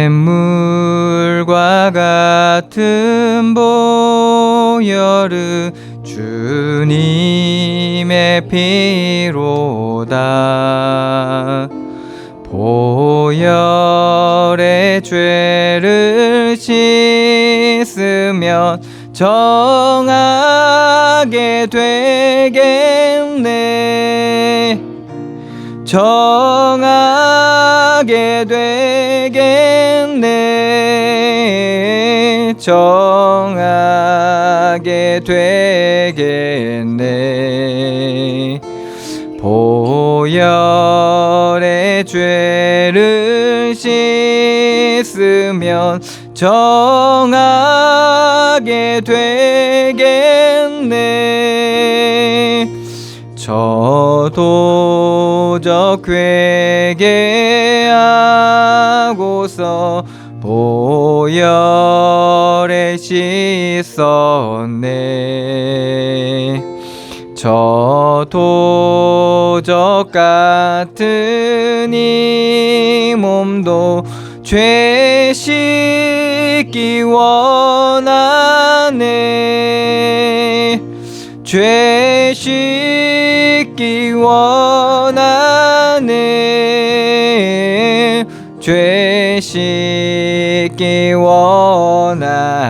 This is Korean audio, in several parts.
샘물과 같은 보혈은 주님의 피로다. 보혈의 죄를 씻으면 정하게 되겠네. 정하게 되겠네. 정하게 되겠네. 보혈의 죄를 씻으면 정하게 되겠네. 저도적 회개하고서 보혈에 씻었네. 저도적 같은 이 몸도 죄 씻기 원하네. 죄 씻기 원하네. 죄 씻기 원하네.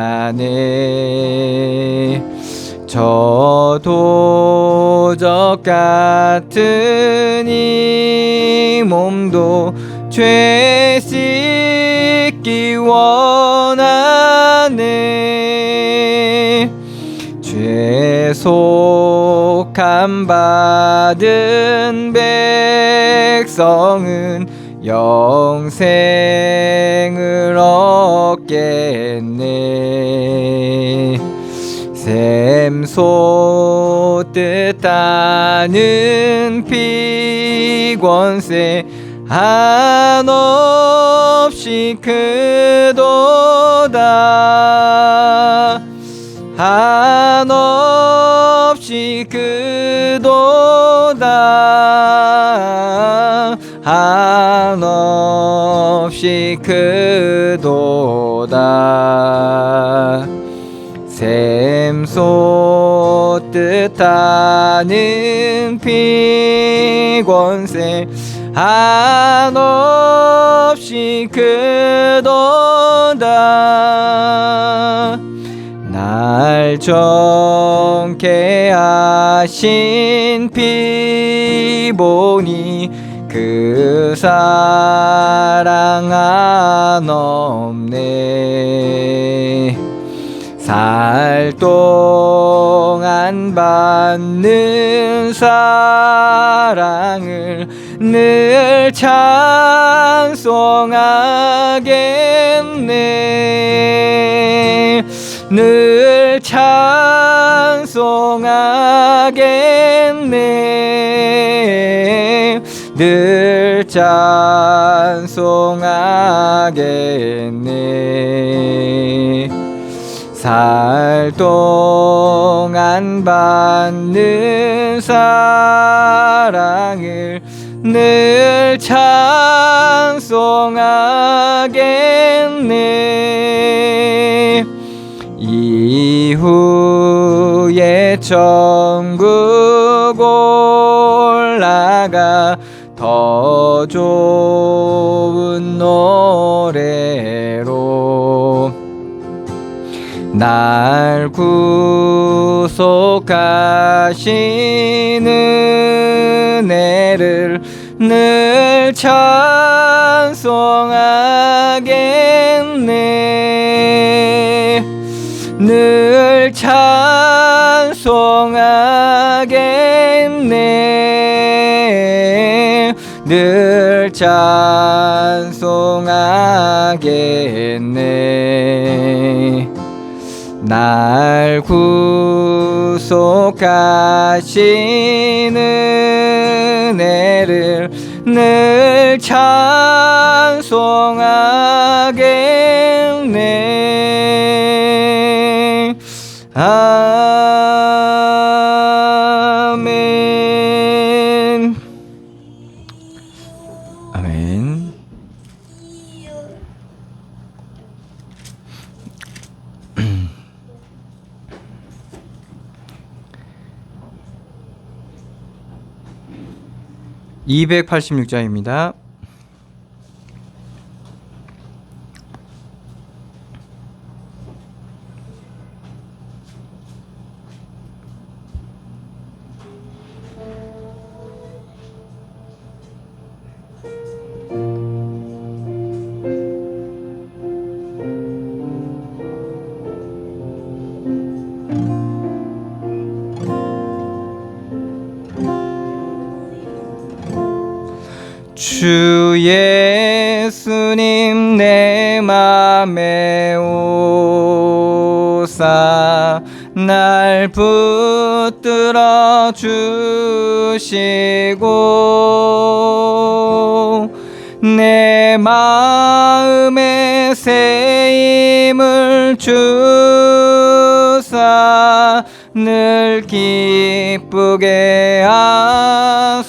저도적 같은 이 몸도 죄 씻기 원하네. 죄속함 받은 백성은 영생을 얻겠네. 샘 솟듯 하는 피권세 한없이 크도다. 한없이 크도다. 한없이 크도다. 샘 솟듯 하는 피권세 한없이 크도다. 날 정케 하신 피 보니 그 사랑 한없네. 살 동안 받는 사랑을 늘 찬송하겠네. 늘 찬송하겠네. 늘 찬송하겠네. 살 동안 받는 사랑을 늘 찬송하겠네. 이후에 천국 올라가 더 좋은 노래로 날 구속하신 은혜를 늘 찬송하겠네. 늘 찬송하겠네. 늘 찬송하겠네. 날 구속하신 은혜를 늘 찬송하겠네. 아멘. (286장입니다) 주 예수님 내 맘에 오사 날 붙들어 주시고 내 마음에 새 힘을 주사 늘 기쁘게 하소서.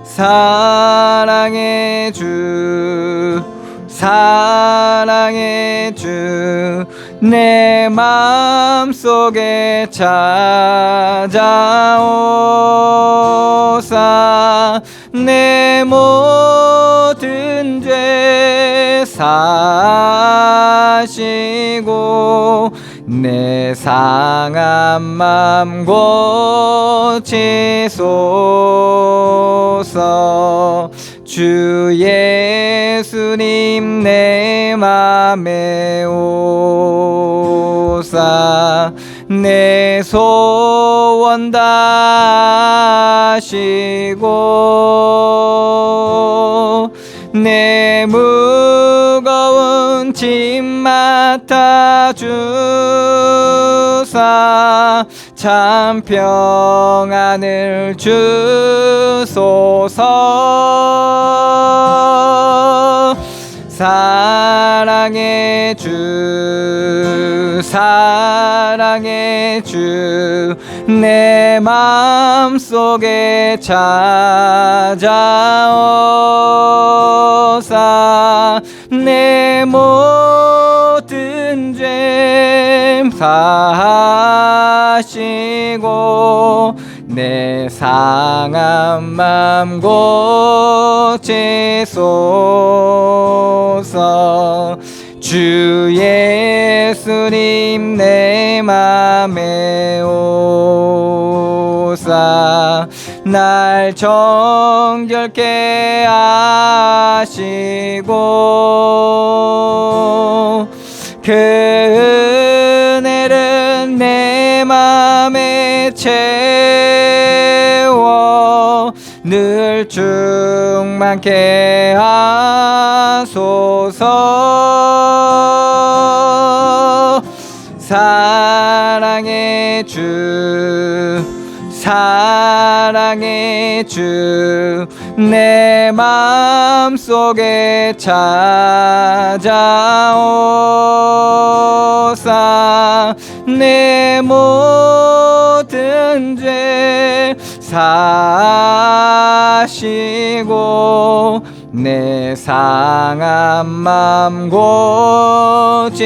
사랑의 주 사랑의 주 내 맘속에 찾아오사 내 모든 죄 사시고 내 상한 맘 고치소서. 주 예수님 내 맘에 오사 내 소원 다하시고 내 무거운 짐 맡아 주사 참 평안을 주소서. 사랑의 주 사랑의 주 내 맘속에 찾아오사 내 모든 죄 사하시고 내 상한 맘 고치소서. 주 예수님 내 맘에 오사 날 정결케 하시고 그 은혜를 내 맘에 채워 늘 충만케 하소서. 사랑의 주 사랑의 주 내 맘속에 찾아오사 내 모든 죄 사시고 내 상한 맘 고치소서.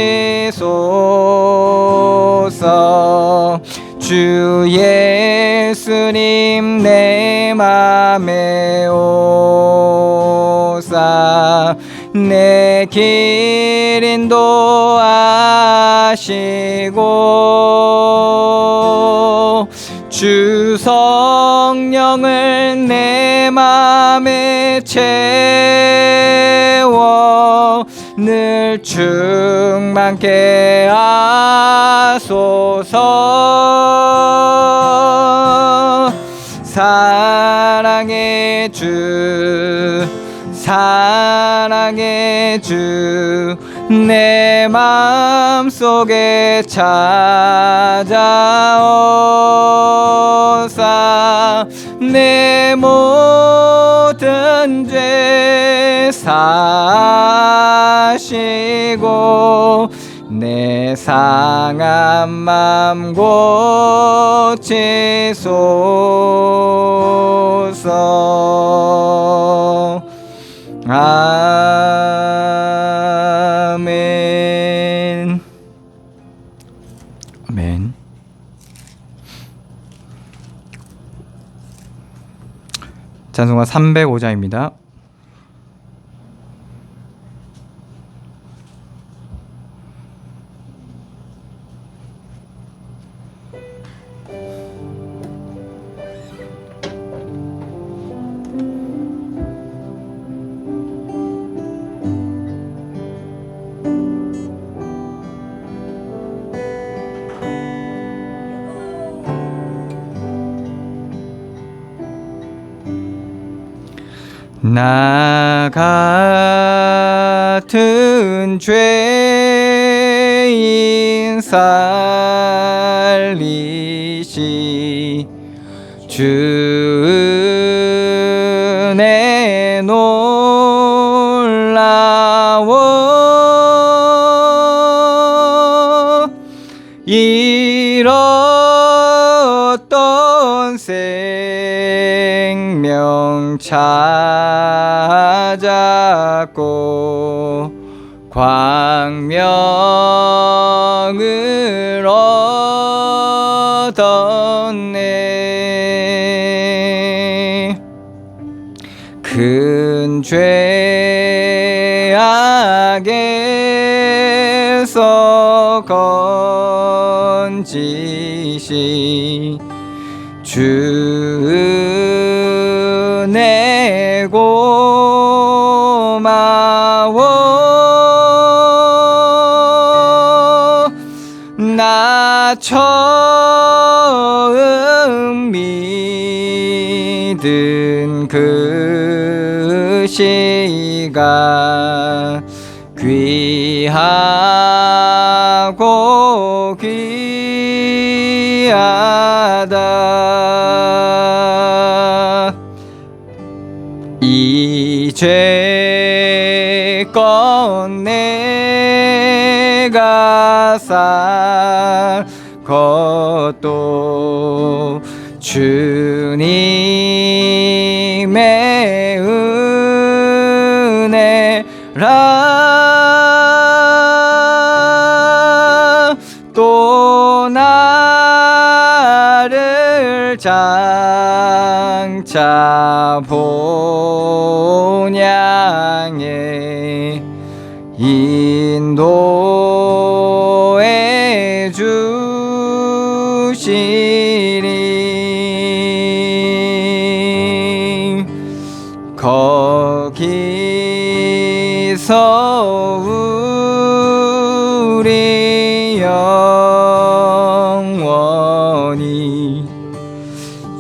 주 예수님 내 맘에 오사 내 길 인도하시고 주 성령을 내 맘에 채워 늘 충만케 하소서. 사랑의 주 사랑의 주 내 맘속에 찾아오사 내 모든 죄 사시고 내 상한 맘 고치소서. 찬송가 305장입니다. 나 같은 죄인 살리시 주 은혜 놀라워 잃었던 생명 찾았고 광명을 얻었네. 큰 죄악에서 건지시 주 은혜 고마워. 나 처음 믿은 그 시간 귀하고 귀하다. 이 죄건 내가 살 것도 주님의 은혜라. 또 나를 장차 본향에 인도해 주시리. 거기서 우리 영원히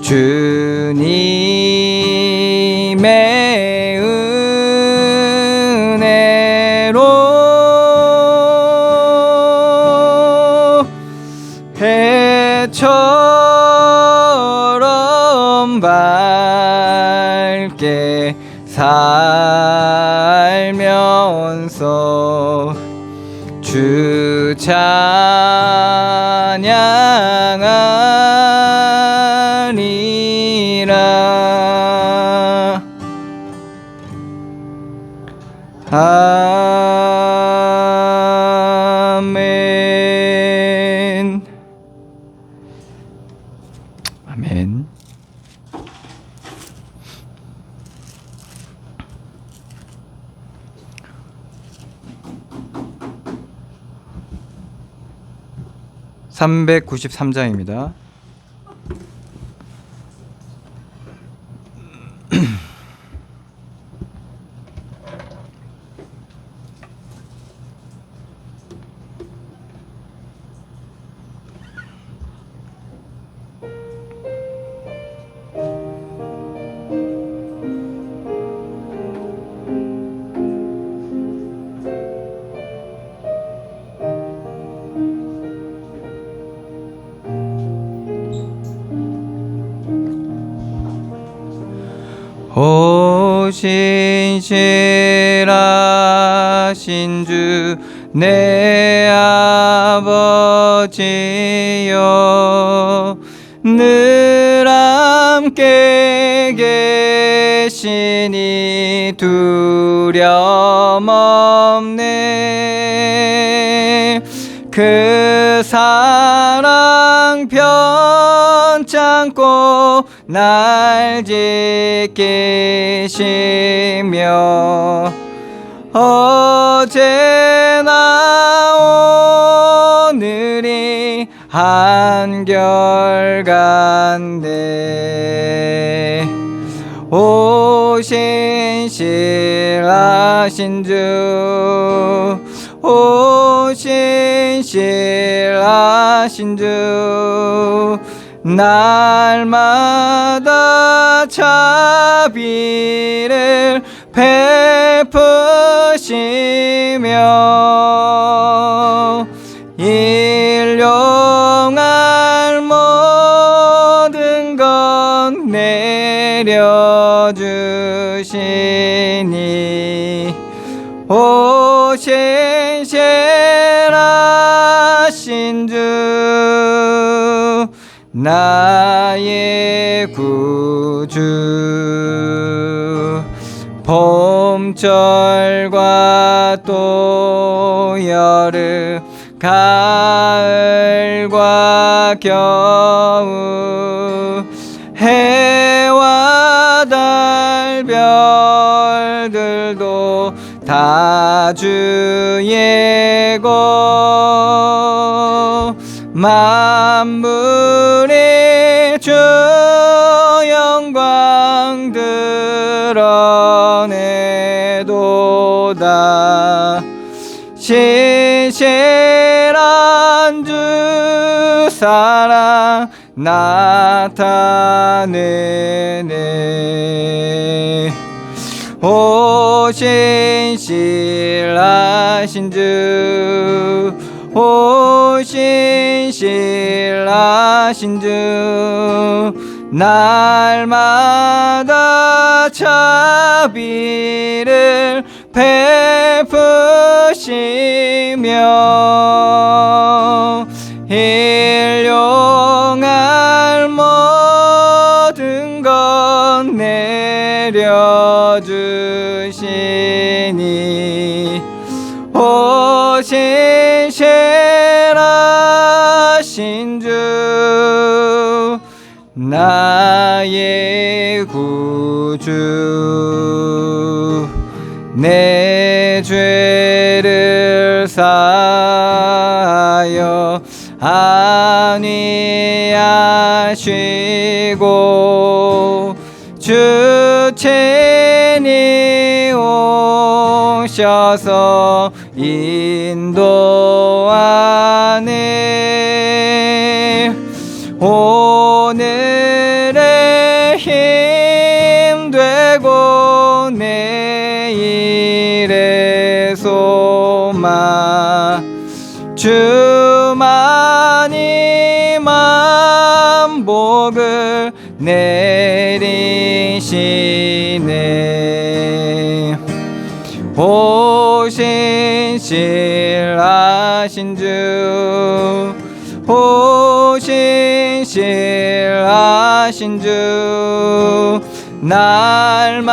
주님의 은혜로 해처럼 밝게 살면서 주 찬양하리라. 아멘. 아멘. (393장입니다) 오 신실하신 주 내 아버지여 늘 함께 계시니 두려움 없네. 그 사랑 편창 않고 날 지키시며 어제나 오늘이 한결같네. 오신 신실하신 주, 오신 신실하신 주, 날마다 자비를 베푸시며 일용할 모든 것 내려주시니 오신 신실하신 주, 나의 구주. 봄철과 또 여름, 가을과 겨울, 해와 달 별들도 다 주의 것, 만물이 주 영광 드러내도다. 신실한 주 사랑 나타내네. 오신 신실하신 주, 오신 신실하신 주, 날마다 자비를 베푸시며 일용할 모든 것 내려주시니 오신 신실하신 주, 나의 구주. 내 죄를 사하여 안위하시고 주 친히 오셔서 인도하네. 오늘의 힘 되고 내일의 소망, 주만이 만복을 내리시네. 오신 신실하신 주, 오신 신실하신 주, 날마다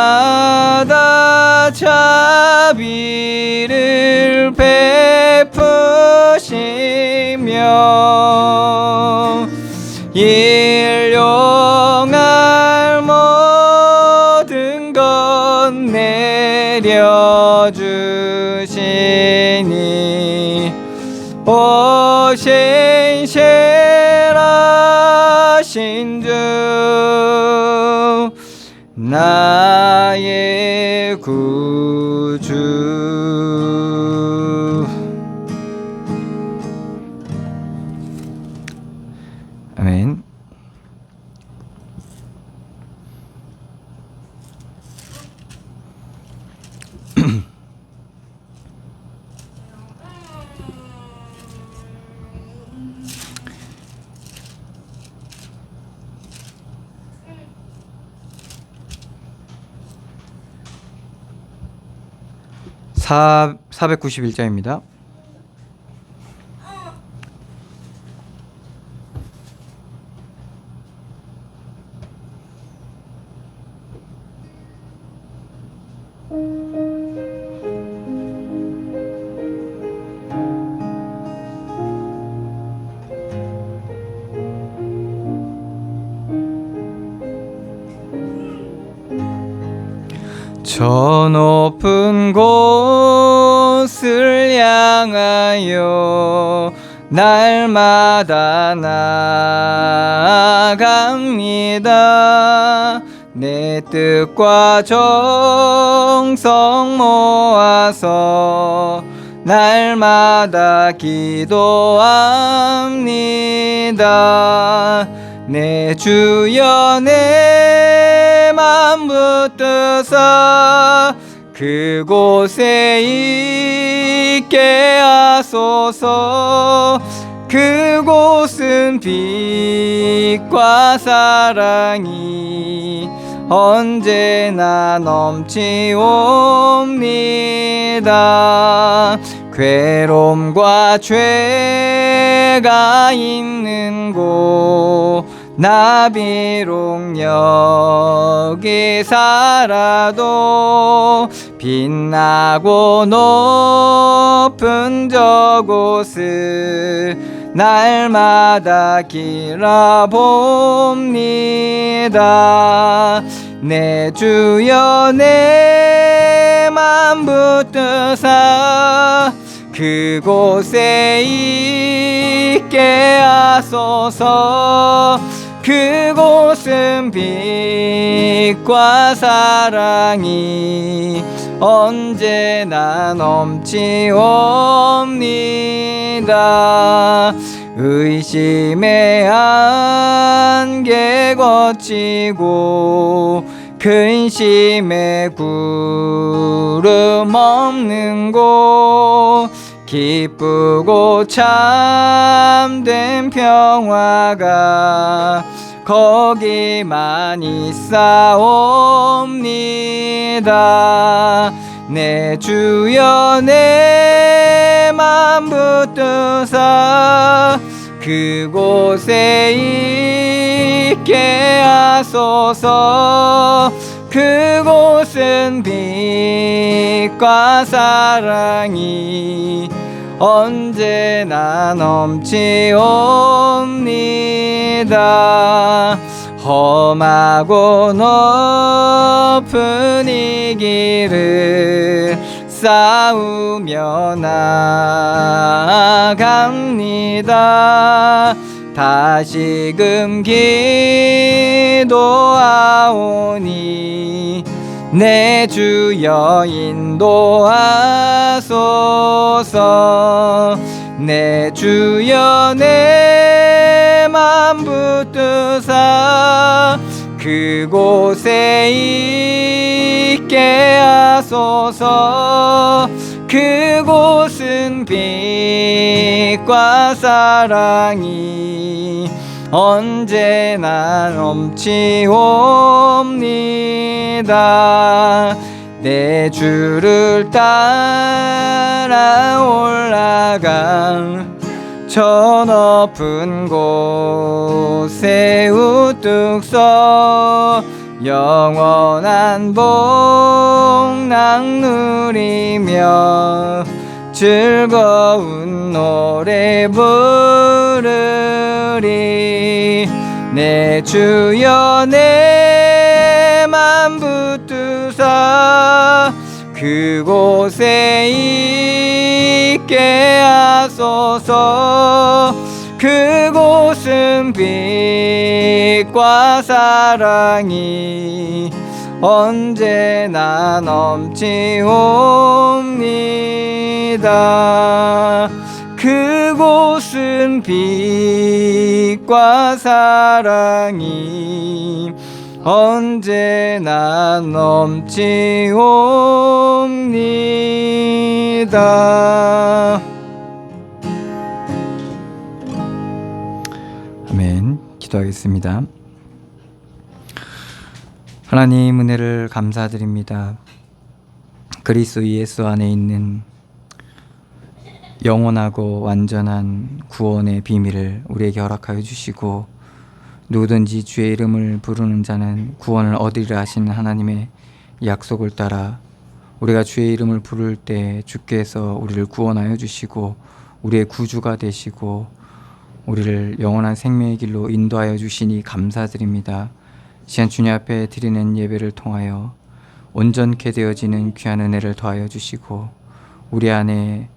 자비를 베푸시며 일용할 모든 것 내려주시니 오신 신실하신 주, 나의 구주. 아멘. 사 491장입니다. 저 높은 곳을 향하여 날마다 나아갑니다. 내 뜻과 정성 모아서 날마다 기도합니다. 내 주여 내 맘 붙드사 그곳에 있게 하소서. 그곳은 빛과 사랑이 언제나 넘치옵니다. 괴로움과 죄가 있는 곳 나 비록 여기 살아도 빛나고 높은 저곳을 날마다 길어봅니다. 내 주여 내 맘 붙드사 그곳에 있게 하소서. 그곳은 빛과 사랑이 언제나 넘치옵니다. 의심의 안개 거치고 근심의 구름 없는 곳 기쁘고 참된 평화가 거기만 있사옵니다. 내 주여 내 맘 붙드사 그곳에 있게 하소서. 그곳은 빛과 사랑이 언제나 넘치옵니다. 험하고 높은 이 길을 싸우며 나아갑니다. 다시금 기도하오니 내 주여 인도하소서. 내 주여 내 맘 붙드사 그곳에 있게 하소서. 그곳은 빛과 사랑이 언제나 넘치옵니다. 내 주를 따라 올라가 저 높은 곳에 우뚝 서 영원한 복락 누리며 즐거운 노래 부르리. 내 주여 내 맘 붙드사 그곳에 있게 하소서. 그곳은 빛과 사랑이 언제나 넘치옵니다. 그곳은 빛과 사랑이 언제나 넘치옵니다. 아멘. 기도하겠습니다. 하나님 은혜를 감사드립니다. 그리스도 예수 안에 있는 영원하고 완전한 구원의 비밀을 우리에게 허락하여 주시고 누구든지 주의 이름을 부르는 자는 구원을 얻으리라 하시는 하나님의 약속을 따라 우리가 주의 이름을 부를 때 주께서 우리를 구원하여 주시고 우리의 구주가 되시고 우리를 영원한 생명의 길로 인도하여 주시니 감사드립니다. 시간 주님 앞에 드리는 예배를 통하여 온전케 되어지는 귀한 은혜를 더하여 주시고 우리 안에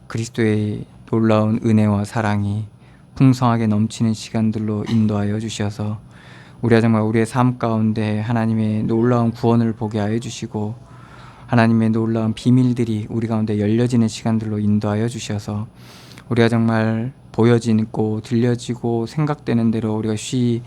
그리스도의 놀라운 은혜와 사랑이 풍성하게 넘치는 시간들로 인도하여 주셔서 우리가 정말 우리의 삶 가운데 하나님의 놀라운 구원을 보게 하여 주시고 하나님의 놀라운 비밀들이 우리 가운데 열려지는 시간들로 인도하여 주셔서 우리가 정말 보여지고 들려지고 생각되는 대로 우리가 쉬이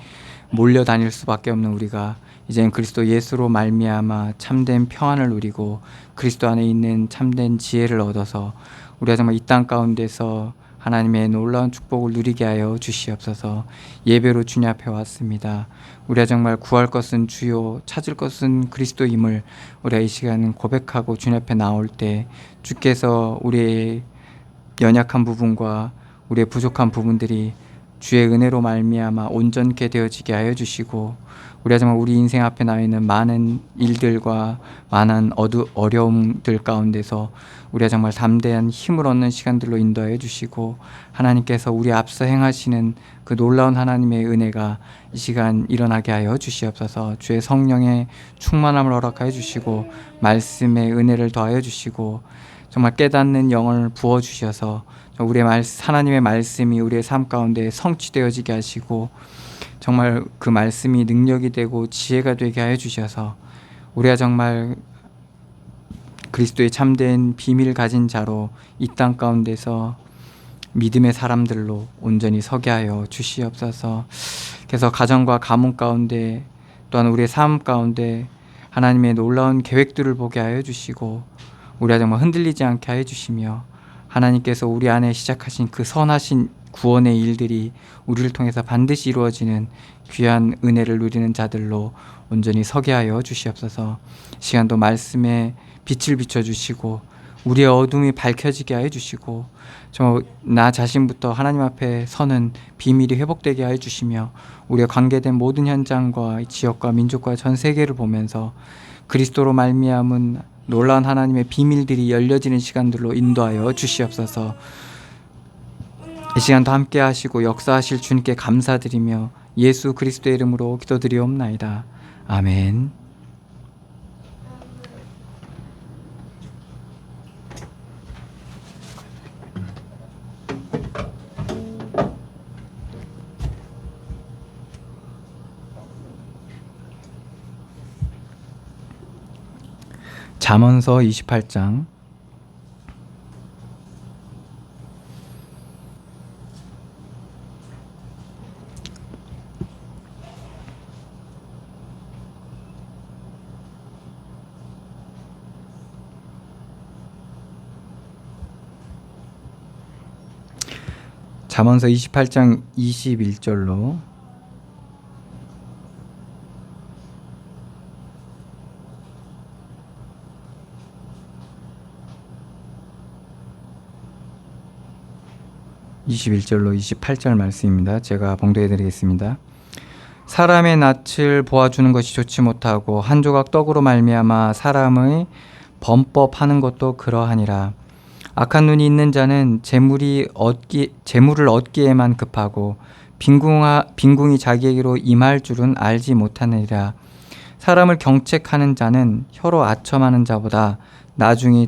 몰려다닐 수밖에 없는 우리가 이제는 그리스도 예수로 말미암아 참된 평안을 누리고 그리스도 안에 있는 참된 지혜를 얻어서 우리가 정말 이 땅 가운데서 하나님의 놀라운 축복을 누리게 하여 주시옵소서. 예배로 주님 앞에 왔습니다. 우리가 정말 구할 것은 주요, 찾을 것은 그리스도임을 우리가 이 시간 고백하고 주님 앞에 나올 때 주께서 우리의 연약한 부분과 우리의 부족한 부분들이 주의 은혜로 말미암아 온전케 되어지게 하여 주시고 우리가 정말 우리 인생 앞에 나와 있는 많은 일들과 많은 어려움들 가운데서 우리가 정말 담대한 힘을 얻는 시간들로 인도하여 주시고 하나님께서 우리 앞서 행하시는 그 놀라운 하나님의 은혜가 이 시간 일어나게 하여 주시옵소서. 주의 성령의 충만함을 허락하여 주시고 말씀의 은혜를 더하여 주시고 정말 깨닫는 영을 부어주셔서 우리의 하나님의 말씀이 우리의 삶 가운데 성취되어지게 하시고 정말 그 말씀이 능력이 되고 지혜가 되게 하여 주셔서 우리가 정말 그리스도의 참된 비밀을 가진 자로 이 땅 가운데서 믿음의 사람들로 온전히 서게 하여 주시옵소서. 그래서 가정과 가문 가운데 또한 우리의 삶 가운데 하나님의 놀라운 계획들을 보게 하여 주시고 우리가 정말 흔들리지 않게 하여 주시며 하나님께서 우리 안에 시작하신 그 선하신 구원의 일들이 우리를 통해서 반드시 이루어지는 귀한 은혜를 누리는 자들로 온전히 서게 하여 주시옵소서. 시간도 말씀에 빛을 비춰주시고 우리의 어둠이 밝혀지게 하여 주시고 나 자신부터 하나님 앞에 서는 비밀이 회복되게 하여 주시며 우리가 관계된 모든 현장과 지역과 민족과 전 세계를 보면서 그리스도로 말미암은 놀라운 하나님의 비밀들이 열려지는 시간들로 인도하여 주시옵소서. 이 시간도 함께 하시고 역사하실 주님께 감사드리며 예수 그리스도의 이름으로 기도드리옵나이다. 아멘. 잠언서 28장 21절로 28절 말씀입니다. 제가 봉독해 드리겠습니다. 사람의 낯을 보아주는 것이 좋지 못하고 한 조각 떡으로 말미암아 사람의 범법하는 것도 그러하니라. 악한 눈이 있는 자는 재물을 얻기에만 급하고 빈궁이 자기에게로 임할 줄은 알지 못하느니라. 사람을 경책하는 자는 혀로 아첨하는 자보다 나중에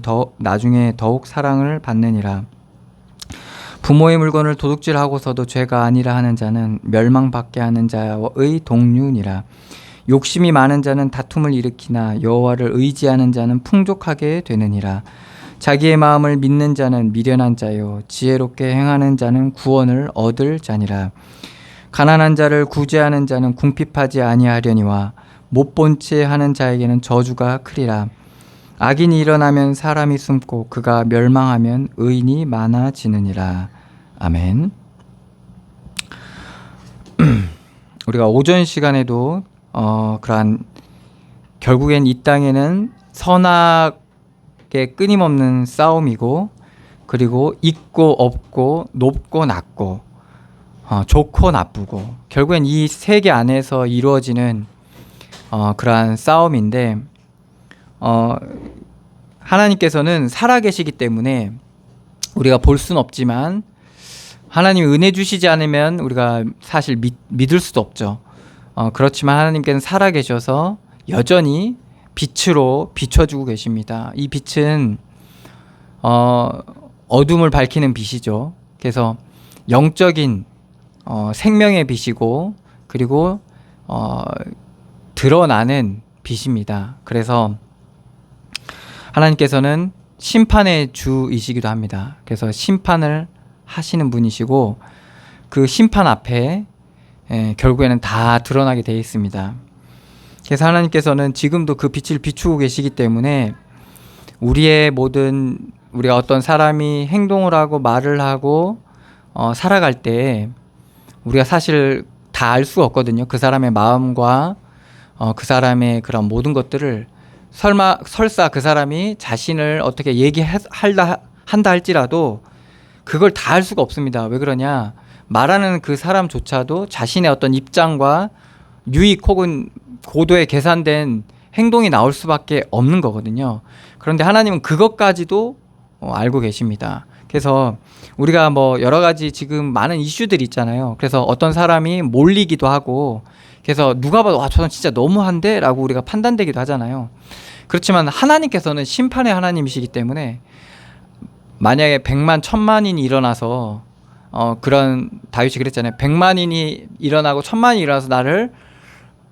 더욱 사랑을 받느니라. 부모의 물건을 도둑질하고서도 죄가 아니라 하는 자는 멸망받게 하는 자의 동류니라. 욕심이 많은 자는 다툼을 일으키나 여호와를 의지하는 자는 풍족하게 되느니라. 자기의 마음을 믿는 자는 미련한 자요 지혜롭게 행하는 자는 구원을 얻을 자니라. 가난한 자를 구제하는 자는 궁핍하지 아니하려니와 못 본 채 하는 자에게는 저주가 크리라. 악인이 일어나면 사람이 숨고 그가 멸망하면 의인이 많아지느니라. 아멘. 우리가 오전 시간에도 그러한 결국엔 이 땅에는 선악의 끊임없는 싸움이고 그리고 있고 없고 높고 낮고 좋고 나쁘고 결국엔 이 세계 안에서 이루어지는 그러한 싸움인데 하나님께서는 살아계시기 때문에 우리가 볼 수는 없지만 하나님 은혜 주시지 않으면 우리가 사실 믿을 수도 없죠. 그렇지만 하나님께서는 살아계셔서 여전히 빛으로 비춰주고 계십니다. 이 빛은 어둠을 밝히는 빛이죠. 그래서 영적인 생명의 빛이고, 그리고 드러나는 빛입니다. 그래서 하나님께서는 심판의 주이시기도 합니다. 그래서 심판을 하시는 분이시고, 그 심판 앞에 결국에는 다 드러나게 되어 있습니다. 그래서 하나님께서는 지금도 그 빛을 비추고 계시기 때문에 우리가 어떤 사람이 행동을 하고 말을 하고 살아갈 때 우리가 사실 다 알 수가 없거든요. 그 사람의 마음과 그 사람의 그런 모든 것들을 설사 그 사람이 자신을 어떻게 한다 할지라도 그걸 다 알 수가 없습니다. 왜 그러냐? 말하는 그 사람조차도 자신의 어떤 입장과 유익 혹은 고도의 계산된 행동이 나올 수밖에 없는 거거든요. 그런데 하나님은 그것까지도 알고 계십니다. 그래서 우리가 뭐 여러 가지 지금 많은 이슈들이 있잖아요. 그래서 어떤 사람이 몰리기도 하고, 그래서 누가 봐도 와, 저는 진짜 너무한데 라고 우리가 판단되기도 하잖아요. 그렇지만 하나님께서는 심판의 하나님이시기 때문에 만약에 100만 1000만인이 일어나서 그런 다윗이 그랬잖아요. 100만인이 일어나고 1000만이 일어나서 나를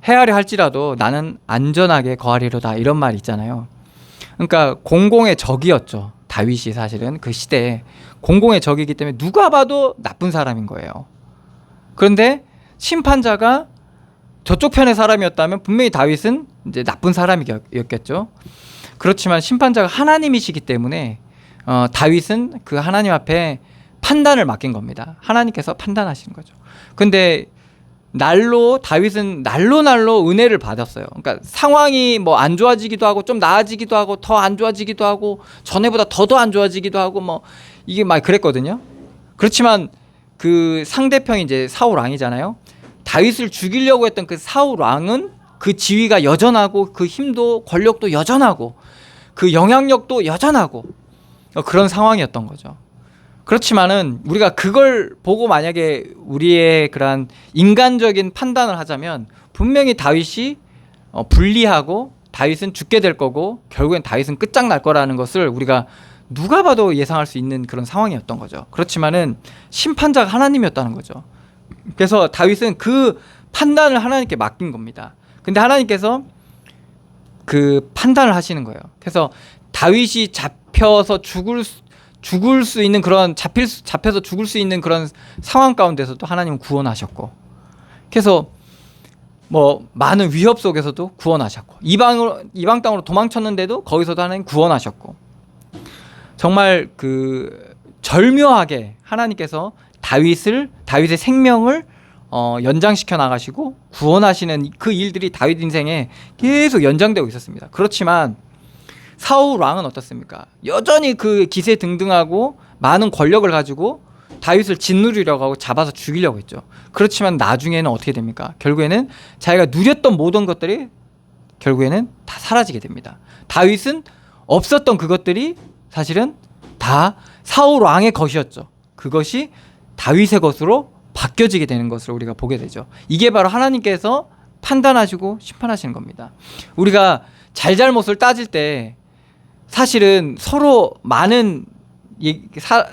해하려 할지라도 나는 안전하게 거하리로다, 이런 말이 있잖아요. 그러니까 공공의 적이었죠. 다윗이 사실은 그 시대에 공공의 적이기 때문에 누가 봐도 나쁜 사람인 거예요. 그런데 심판자가 저쪽 편의 사람이었다면 분명히 다윗은 이제 나쁜 사람이었겠죠. 그렇지만 심판자가 하나님이시기 때문에 다윗은 그 하나님 앞에 판단을 맡긴 겁니다. 하나님께서 판단하시는 거죠. 근데 다윗은 날로 은혜를 받았어요. 그러니까 상황이 뭐 안 좋아지기도 하고 좀 나아지기도 하고 더 안 좋아지기도 하고 전에보다 더 안 좋아지기도 하고 뭐 이게 막 그랬거든요. 그렇지만 그 상대편이 이제 사울 왕이잖아요. 다윗을 죽이려고 했던 그 사울 왕은 그 지위가 여전하고 그 힘도 권력도 여전하고 그 영향력도 여전하고 그런 상황이었던 거죠. 그렇지만은 우리가 그걸 보고 만약에 우리의 그러한 인간적인 판단을 하자면 분명히 다윗이 불리하고 다윗은 죽게 될 거고 결국엔 다윗은 끝장날 거라는 것을 우리가 누가 봐도 예상할 수 있는 그런 상황이었던 거죠. 그렇지만은 심판자가 하나님이었다는 거죠. 그래서 다윗은 그 판단을 하나님께 맡긴 겁니다. 근데 하나님께서 그 판단을 하시는 거예요. 그래서 다윗이 잡혀서 죽을 수 있는 그런 잡혀서 죽을 수 있는 그런 상황 가운데서도 하나님은 구원하셨고, 그래서 뭐 많은 위협 속에서도 구원하셨고, 이방 땅으로 도망쳤는데도 거기서도 하나님 구원하셨고, 정말 그 절묘하게 하나님께서 다윗의 생명을 연장시켜 나가시고 구원하시는 그 일들이 다윗 인생에 계속 연장되고 있었습니다. 그렇지만 사울 왕은 어떻습니까? 여전히 그 기세 등등하고 많은 권력을 가지고 다윗을 짓누르려고 하고 잡아서 죽이려고 했죠. 그렇지만 나중에는 어떻게 됩니까? 결국에는 자기가 누렸던 모든 것들이 결국에는 다 사라지게 됩니다. 다윗은 없었던 그것들이 사실은 다 사울 왕의 것이었죠. 그것이 다윗의 것으로 바뀌어지게 되는 것을 우리가 보게 되죠. 이게 바로 하나님께서 판단하시고 심판하시는 겁니다. 우리가 잘잘못을 따질 때 사실은 서로 많은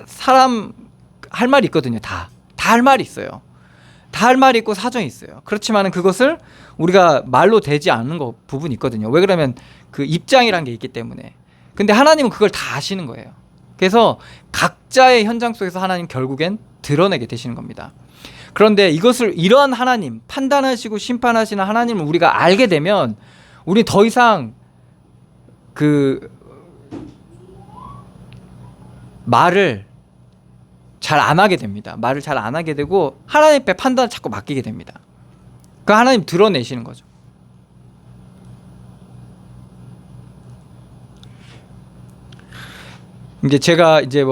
사람 할 말이 있거든요. 다 할 말이 있어요. 다 할 말이 있고 사정이 있어요. 그렇지만은 그것을 우리가 말로 되지 않는 부분이 있거든요. 왜 그러면 그 입장이란 게 있기 때문에. 근데 하나님은 그걸 다 아시는 거예요. 그래서 각자의 현장 속에서 하나님 결국엔 드러내게 되시는 겁니다. 그런데 이러한 하나님, 판단하시고 심판하시는 하나님을 우리가 알게 되면 우리 더 이상 그 말을 잘 안 하게 됩니다. 말을 잘 안 하게 되고 하나님 앞에 판단을 자꾸 맡기게 됩니다. 그 하나님 드러내시는 거죠. 이게 제가 이제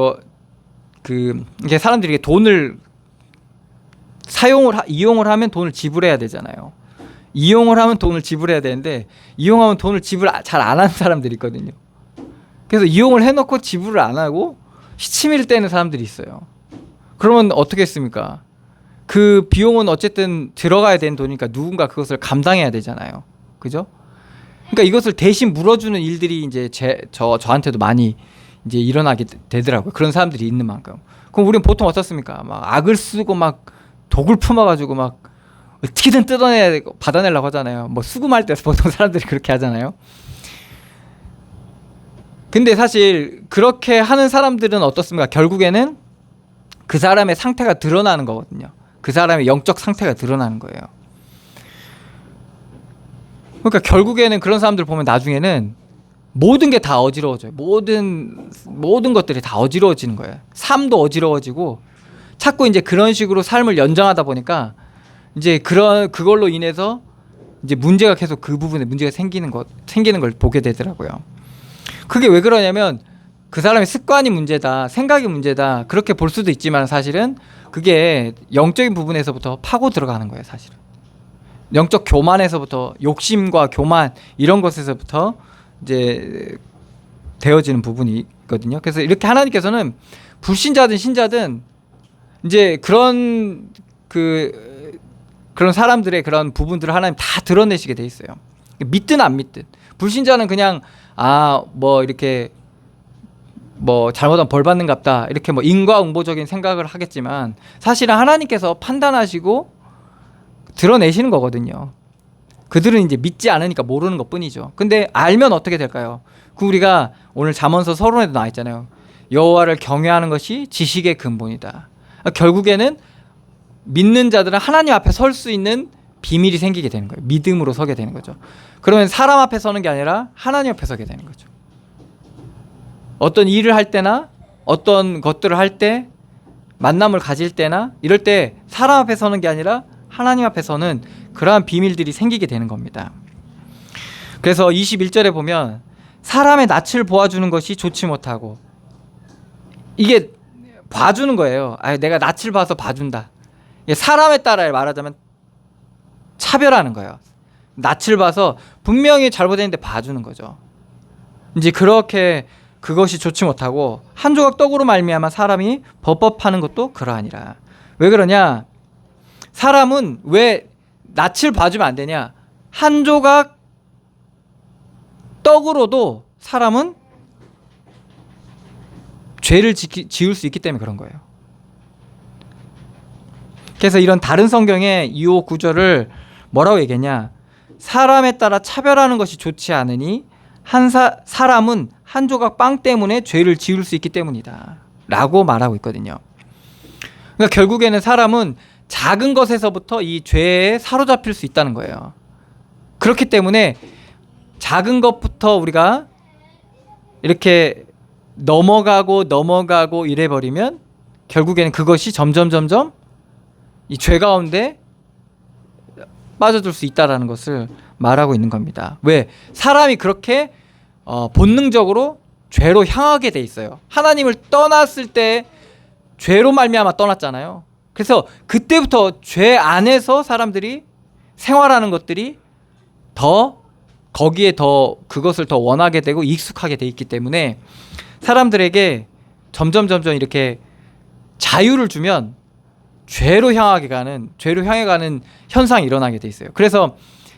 이게 사람들이 돈을 이용을 하면 돈을 지불해야 되잖아요. 이용을 하면 돈을 지불해야 되는데 이용하면 돈을 지불 잘 안 하는 사람들이 있거든요. 그래서 이용을 해놓고 지불을 안 하고 시치미를 떼는 사람들이 있어요. 그러면 어떻게 했습니까? 그 비용은 어쨌든 들어가야 되는 돈이니까 누군가 그것을 감당해야 되잖아요. 그죠? 그러니까 이것을 대신 물어주는 일들이 이제 저한테도 많이 이제 일어나게 되더라고요. 그런 사람들이 있는 만큼. 그럼 우리는 보통 어떻습니까? 막 악을 쓰고 막 독을 품어가지고 막 어떻게든 뜯어내야 되고 받아내려고 하잖아요. 뭐 수금할 때 보통 사람들이 그렇게 하잖아요. 근데 사실 그렇게 하는 사람들은 어떻습니까? 결국에는 그 사람의 상태가 드러나는 거거든요. 그 사람의 영적 상태가 드러나는 거예요. 그러니까 결국에는 그런 사람들 보면 나중에는 모든 게 다 어지러워져요. 모든 것들이 다 어지러워지는 거예요. 삶도 어지러워지고 자꾸 이제 그런 식으로 삶을 연장하다 보니까 이제 그걸로 인해서 이제 문제가 계속 그 부분에 문제가 생기는 걸 보게 되더라고요. 그게 왜 그러냐면 그 사람의 습관이 문제다, 생각이 문제다, 그렇게 볼 수도 있지만 사실은 그게 영적인 부분에서부터 파고 들어가는 거예요. 사실은 영적 교만에서부터, 욕심과 교만 이런 것에서부터 이제 되어지는 부분이 있거든요. 그래서 이렇게 하나님께서는 불신자든 신자든 이제 그런 사람들의 그런 부분들을 하나님 다 드러내시게 돼 있어요. 믿든 안 믿든. 불신자는 그냥 뭐 이렇게 뭐 잘못하면 벌 받는갑다 이렇게 뭐 인과응보적인 생각을 하겠지만 사실은 하나님께서 판단하시고 드러내시는 거거든요. 그들은 이제 믿지 않으니까 모르는 것뿐이죠. 근데 알면 어떻게 될까요? 우리가 오늘 잠언서 서론에도 나와 있잖아요. 여호와를 경외하는 것이 지식의 근본이다. 결국에는 믿는 자들은 하나님 앞에 설 수 있는 비밀이 생기게 되는 거예요. 믿음으로 서게 되는 거죠. 그러면 사람 앞에 서는 게 아니라 하나님 앞에 서게 되는 거죠. 어떤 일을 할 때나 어떤 것들을 할 때, 만남을 가질 때나 이럴 때 사람 앞에 서는 게 아니라 하나님 앞에 서는 그러한 비밀들이 생기게 되는 겁니다. 그래서 21절에 보면 사람의 낯을 보아주는 것이 좋지 못하고, 이게 봐주는 거예요. 내가 낯을 봐서 봐준다. 사람에 따라 말하자면 차별하는 거예요. 낯을 봐서 분명히 잘못했는데 봐주는 거죠. 이제 그렇게 그것이 좋지 못하고 한 조각 떡으로 말미암아 사람이 법법하는 것도 그러하니라. 왜 그러냐? 사람은 왜 낯을 봐주면 안 되냐? 한 조각 떡으로도 사람은 죄를 지을 수 있기 때문에 그런 거예요. 그래서 이런 다른 성경의 2호 구절을 뭐라고 얘기했냐? 사람에 따라 차별하는 것이 좋지 않으니 사람은 한 조각 빵 때문에 죄를 지을 수 있기 때문이다 라고 말하고 있거든요. 그러니까 결국에는 사람은 작은 것에서부터 이 죄에 사로잡힐 수 있다는 거예요. 그렇기 때문에 작은 것부터 우리가 이렇게 넘어가고 이래버리면 결국에는 그것이 점점 이 죄 가운데 빠져들 수 있다는 것을 말하고 있는 겁니다. 왜? 사람이 그렇게 본능적으로 죄로 향하게 돼 있어요. 하나님을 떠났을 때 죄로 말미암아 떠났잖아요. 그래서 그때부터 죄 안에서 사람들이 생활하는 것들이 거기에 그것을 더 원하게 되고 익숙하게 돼 있기 때문에 사람들에게 점점 이렇게 자유를 주면 죄로 향해 가는 현상이 일어나게 돼 있어요. 그래서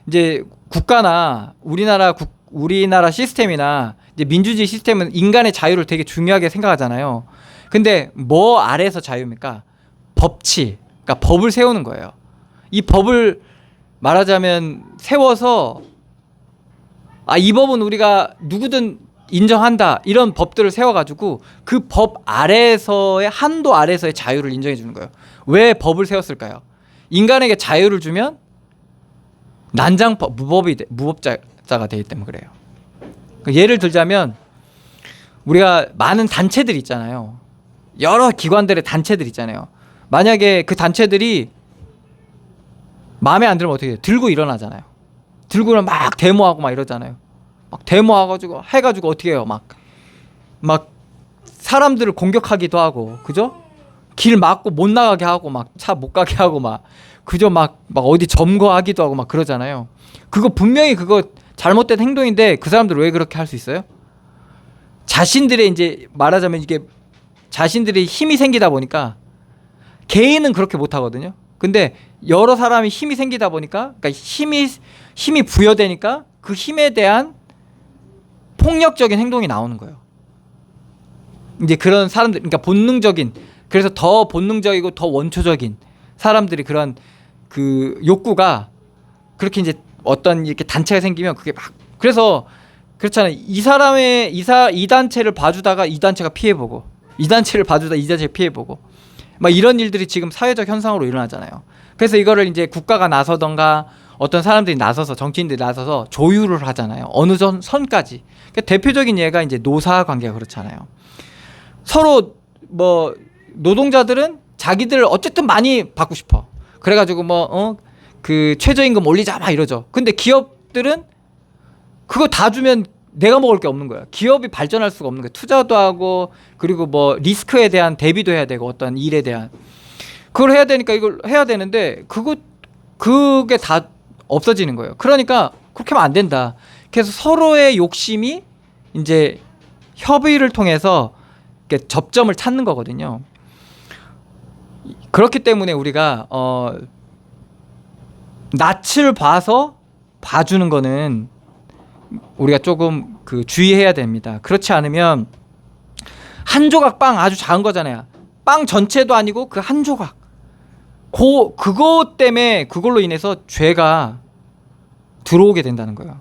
이제 국가나 우리나라 시스템이나 이제 민주주의 시스템은 인간의 자유를 되게 중요하게 생각하잖아요. 근데 뭐 아래에서 자유입니까? 법치, 그러니까 법을 세우는 거예요. 이 법을 말하자면 세워서 이 법은 우리가 누구든 인정한다 이런 법들을 세워가지고 그 법 아래에서의 한도 아래에서의 자유를 인정해 주는 거예요. 왜 법을 세웠을까요? 인간에게 자유를 주면 무법자가 되기 때문에 그래요. 예를 들자면 우리가 많은 단체들 있잖아요. 여러 기관들의 단체들 있잖아요. 만약에 그 단체들이 마음에 안 들면 어떻게 해요? 들고 일어나잖아요. 들고는 막 데모하고 막 이러잖아요. 막 데모해가지고 해가지고 어떻게 해요? 막 사람들을 공격하기도 하고, 그죠? 길 막고 못 나가게 하고 막 차 못 가게 하고 막 그저 막 어디 점거하기도 하고 막 그러잖아요. 그거 분명히 그거 잘못된 행동인데 그 사람들 왜 그렇게 할 수 있어요? 자신들의 이제 말하자면 이게 자신들의 힘이 생기다 보니까 개인은 그렇게 못 하거든요. 근데 여러 사람이 힘이 생기다 보니까 그러니까 힘이 부여되니까 그 힘에 대한 폭력적인 행동이 나오는 거예요. 이제 그런 사람들, 그러니까 본능적인, 그래서 더 본능적이고 더 원초적인 사람들이 그런 그 욕구가 그렇게 이제 어떤 이렇게 단체가 생기면 그게 막, 그래서 그렇잖아요. 이 단체를 봐주다가 이 단체가 피해보고, 이 단체를 봐주다 이 단체가 피해보고, 막 이런 일들이 지금 사회적 현상으로 일어나잖아요. 그래서 이거를 이제 국가가 나서던가 어떤 사람들이 나서서, 정치인들이 나서서 조율을 하잖아요. 어느 선까지. 그러니까 대표적인 예가 이제 노사 관계가 그렇잖아요. 서로 뭐 노동자들은 자기들 어쨌든 많이 받고 싶어. 그래가지고 그 최저임금 올리자 막 이러죠. 근데 기업들은 그거 다 주면 내가 먹을 게 없는 거야. 기업이 발전할 수가 없는 거야. 투자도 하고, 그리고 뭐 리스크에 대한 대비도 해야 되고, 어떤 일에 대한 그걸 해야 되니까 이걸 해야 되는데 그게 다 없어지는 거예요. 그러니까 그렇게 하면 안 된다. 그래서 서로의 욕심이 이제 협의를 통해서 이렇게 접점을 찾는 거거든요. 그렇기 때문에 우리가 낯을 봐주는 거는 우리가 조금 그 주의해야 됩니다. 그렇지 않으면 한 조각 빵, 아주 작은 거잖아요. 빵 전체도 아니고 그 한 조각, 그것 때문에, 그걸로 인해서 죄가 들어오게 된다는 거예요.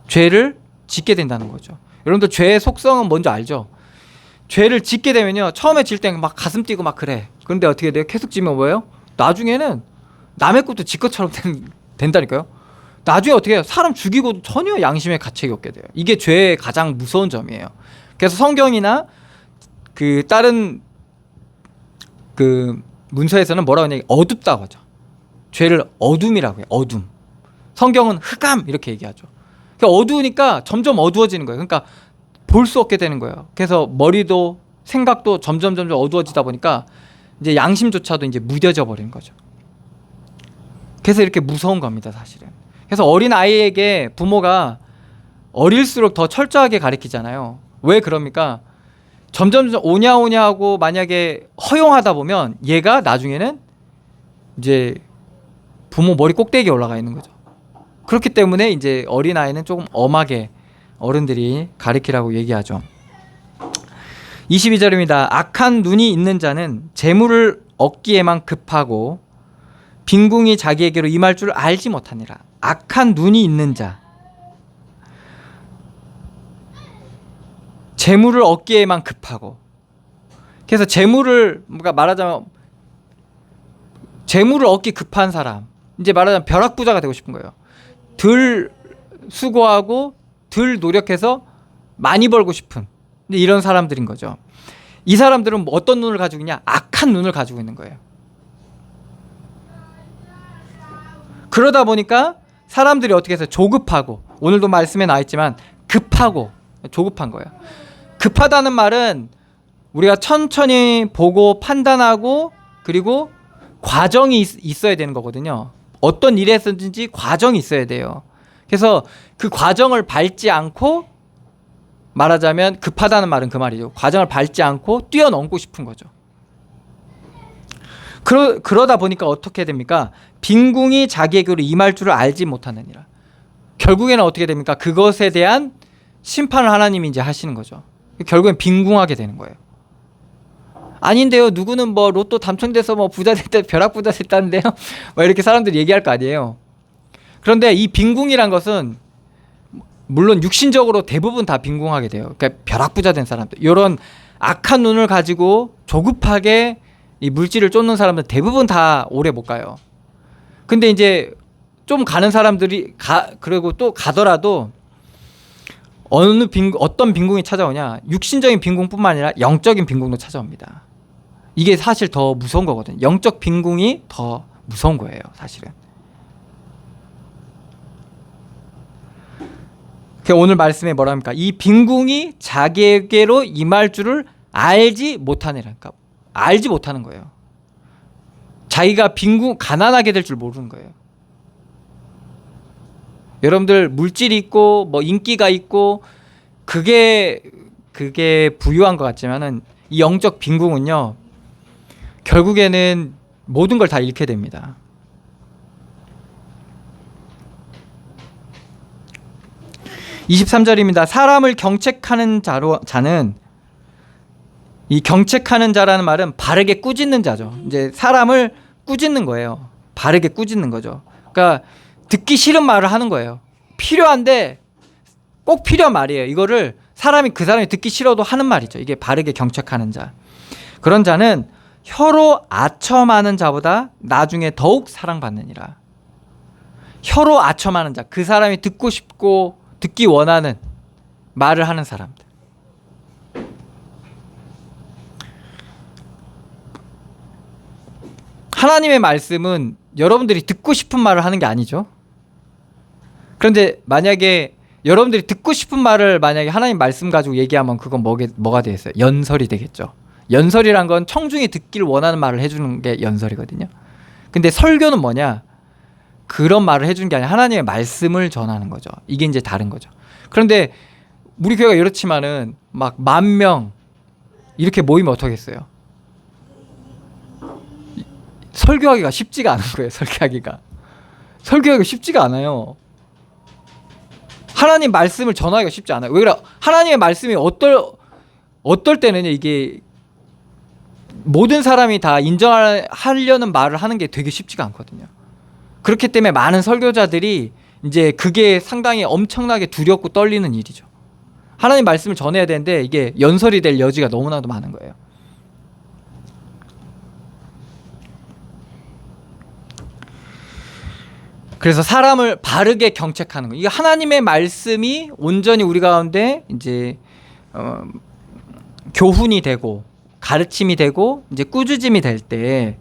죄를 짓게 된다는 거죠. 여러분들 죄의 속성은 뭔지 알죠? 죄를 짓게 되면요, 처음에 질 때는 막 가슴 뛰고 막 그래. 그런데 어떻게 돼요? 계속 지면 뭐예요? 나중에는 남의 것도 지 것처럼 된다니까요. 나중에 어떻게 해요? 사람 죽이고도 전혀 양심의 가책이 없게 돼요. 이게 죄의 가장 무서운 점이에요. 그래서 성경이나 그 다른 그 문서에서는 뭐라고 하냐, 어둡다고 하죠. 죄를 어둠이라고 해요. 어둠. 성경은 흑암 이렇게 얘기하죠. 그러니까 어두우니까 점점 어두워지는 거예요. 그러니까 볼 수 없게 되는 거예요. 그래서 머리도 생각도 점점 어두워지다 보니까 이제 양심조차도 이제 무뎌져 버리는 거죠. 그래서 이렇게 무서운 겁니다, 사실은. 그래서 어린 아이에게 부모가 어릴수록 더 철저하게 가르치잖아요. 왜 그럽니까? 점점 오냐 하고 만약에 허용하다 보면 얘가 나중에는 이제 부모 머리 꼭대기에 올라가 있는 거죠. 그렇기 때문에 이제 어린 아이는 조금 엄하게 어른들이 가르치라고 얘기하죠. 22절입니다. 악한 눈이 있는 자는 재물을 얻기에만 급하고 빈궁이 자기에게로 임할 줄 알지 못하니라. 악한 눈이 있는 자, 재물을 얻기에만 급하고, 그래서 재물을, 뭔가 말하자면 재물을 얻기 급한 사람, 이제 말하자면 벼락부자가 되고 싶은 거예요. 덜 수고하고 덜 노력해서 많이 벌고 싶은 이런 사람들인 거죠. 이 사람들은 어떤 눈을 가지고 있냐? 악한 눈을 가지고 있는 거예요. 그러다 보니까 사람들이 어떻게 해서 조급하고, 오늘도 말씀에 나와 있지만 급하고, 조급한 거예요. 급하다는 말은 우리가 천천히 보고 판단하고, 그리고 과정이 있어야 되는 거거든요. 어떤 일에서든지 과정이 있어야 돼요. 그래서 그 과정을 밟지 않고, 말하자면 급하다는 말은 그 말이죠. 과정을 밟지 않고 뛰어넘고 싶은 거죠. 그러다 보니까 어떻게 됩니까? 빈궁이 자기에게로 임할 줄을 알지 못하느니라. 결국에는 어떻게 됩니까? 그것에 대한 심판을 하나님이 이제 하시는 거죠. 결국엔 빈궁하게 되는 거예요. 아닌데요, 누구는 뭐 로또 당첨돼서 뭐 부자 됐다, 벼락 부자 됐다는데요, 뭐 이렇게 사람들이 얘기할 거 아니에요. 그런데 이 빈궁이란 것은 물론 육신적으로 대부분 다 빈궁하게 돼요. 그러니까 벼락 부자 된 사람들, 이런 악한 눈을 가지고 조급하게 이 물질을 쫓는 사람들 대부분 다 오래 못 가요. 근데 이제 좀 가는 사람들이 그리고 또 가더라도 어떤 빈궁이 찾아오냐? 육신적인 빈궁뿐만 아니라 영적인 빈궁도 찾아옵니다. 이게 사실 더 무서운 거거든요. 영적 빈궁이 더 무서운 거예요, 사실은. 오늘 말씀에 뭐라 합니까? 이 빈궁이 자기에게로 임할 줄을 알지 못하느라. 그러니까 알지 못하는 거예요. 자기가 가난하게 될 줄 모르는 거예요. 여러분들 물질이 있고 뭐 인기가 있고 그게 부유한 것 같지만은 이 영적 빈궁은요, 결국에는 모든 걸 다 잃게 됩니다. 23절입니다. 사람을 경책하는 자는, 이 경책하는 자라는 말은 바르게 꾸짖는 자죠. 이제 사람을 꾸짖는 거예요. 바르게 꾸짖는 거죠. 그러니까 듣기 싫은 말을 하는 거예요. 필요한데 꼭 필요한 말이에요. 이거를 그 사람이 듣기 싫어도 하는 말이죠. 이게 바르게 경책하는 자. 그런 자는 혀로 아첨하는 자보다 나중에 더욱 사랑받느니라. 혀로 아첨하는 자, 그 사람이 듣고 싶고 듣기 원하는 말을 하는 사람들. 하나님의 말씀은 여러분들이 듣고 싶은 말을 하는 게 아니죠. 그런데 만약에 여러분들이 듣고 싶은 말을 만약에 하나님 말씀 가지고 얘기하면 그건 뭐가 되겠어요? 연설이 되겠죠. 연설이란 건 청중이 듣기를 원하는 말을 해주는 게 연설이거든요. 근데 설교는 뭐냐? 그런 말을 해주는 게 아니라 하나님의 말씀을 전하는 거죠. 이게 이제 다른 거죠. 그런데 우리 교회가 이렇지만은 막 10,000명 이렇게 모이면 어떡하겠어요? 설교하기가 쉽지가 않은 거예요. 설교하기가 쉽지가 않아요. 하나님 말씀을 전하기가 쉽지 않아요. 왜 그래? 하나님의 말씀이 어떨 때는 이게 모든 사람이 다 인정하려는 말을 하는 게 되게 쉽지가 않거든요. 그렇기 때문에 많은 설교자들이 이제 그게 상당히 엄청나게 두렵고 떨리는 일이죠. 하나님 말씀을 전해야 되는데 이게 연설이 될 여지가 너무나도 많은 거예요. 그래서 사람을 바르게 경책하는 거. 이게 하나님의 말씀이 온전히 우리 가운데 이제 교훈이 되고 가르침이 되고 이제 꾸짖음이 될 때,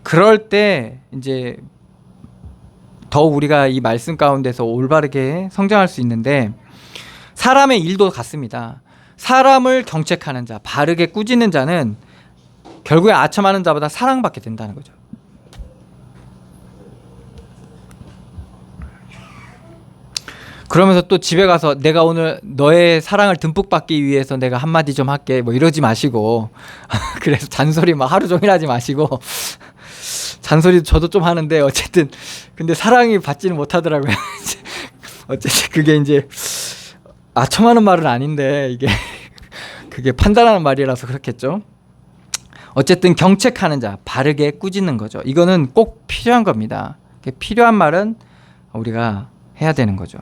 그럴 때 이제 더욱 우리가 이 말씀 가운데서 올바르게 성장할 수 있는데, 사람의 일도 같습니다. 사람을 경책하는 자, 바르게 꾸짖는 자는 결국에 아첨하는 자보다 사랑받게 된다는 거죠. 그러면서 또 집에 가서 내가 오늘 너의 사랑을 듬뿍 받기 위해서 내가 한마디 좀 할게 뭐 이러지 마시고 그래서 잔소리 막 하루 종일 하지 마시고 잔소리도 저도 좀 하는데 어쨌든 근데 사랑이 받지는 못하더라고요. 어쨌든 그게 이제 아첨하는 말은 아닌데 이게 그게 판단하는 말이라서 그렇겠죠. 어쨌든 경책하는 자, 바르게 꾸짖는 거죠. 이거는 꼭 필요한 겁니다. 필요한 말은 우리가 해야 되는 거죠.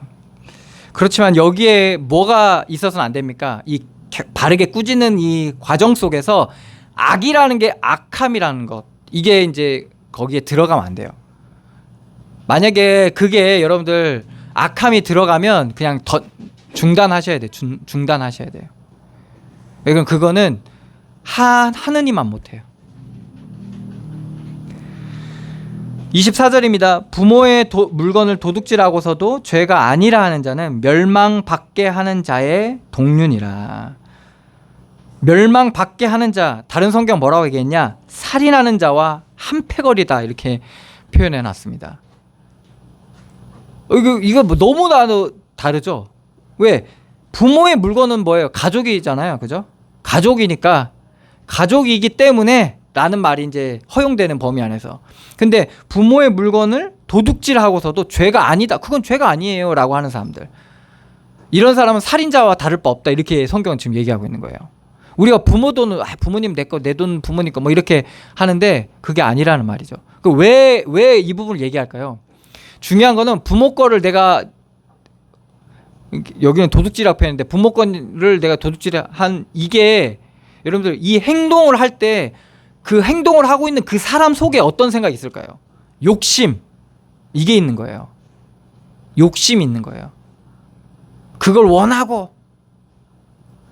그렇지만 여기에 뭐가 있어서는 안 됩니까? 이 바르게 꾸짖는 이 과정 속에서 악이라는 게, 악함이라는 것, 이게 이제 거기에 들어가면 안 돼요. 만약에 그게 여러분들 악함이 들어가면 그냥 중단하셔야 돼요. 중단하셔야 돼요. 왜냐면 그거는 하느님만 못해요. 24절입니다. 부모의 물건을 도둑질하고서도 죄가 아니라 하는 자는 멸망받게 하는 자의 동륜이라. 멸망받게 하는 자, 다른 성경 뭐라고 얘기했냐? 살인하는 자와 한패거리다, 이렇게 표현해 놨습니다. 이거 뭐 너무나도 다르죠? 왜? 부모의 물건은 뭐예요? 가족이잖아요. 그죠? 가족이니까, 가족이기 때문에 라는 말이 이제 허용되는 범위 안에서. 근데 부모의 물건을 도둑질하고서도 죄가 아니다, 그건 죄가 아니에요 라고 하는 사람들, 이런 사람은 살인자와 다를 바 없다, 이렇게 성경은 지금 얘기하고 있는 거예요. 우리가 부모 돈은 부모님 내 거, 내 돈 부모님 거 뭐 이렇게 하는데 그게 아니라는 말이죠. 왜 이 부분을 얘기할까요? 중요한 거는 부모 거를 내가, 여기는 도둑질이라고 표현했는데 부모 거를 내가 도둑질한, 이게 여러분들 이 행동을 할 때 그 행동을 하고 있는 그 사람 속에 어떤 생각이 있을까요? 욕심, 이게 있는 거예요. 욕심이 있는 거예요. 그걸 원하고.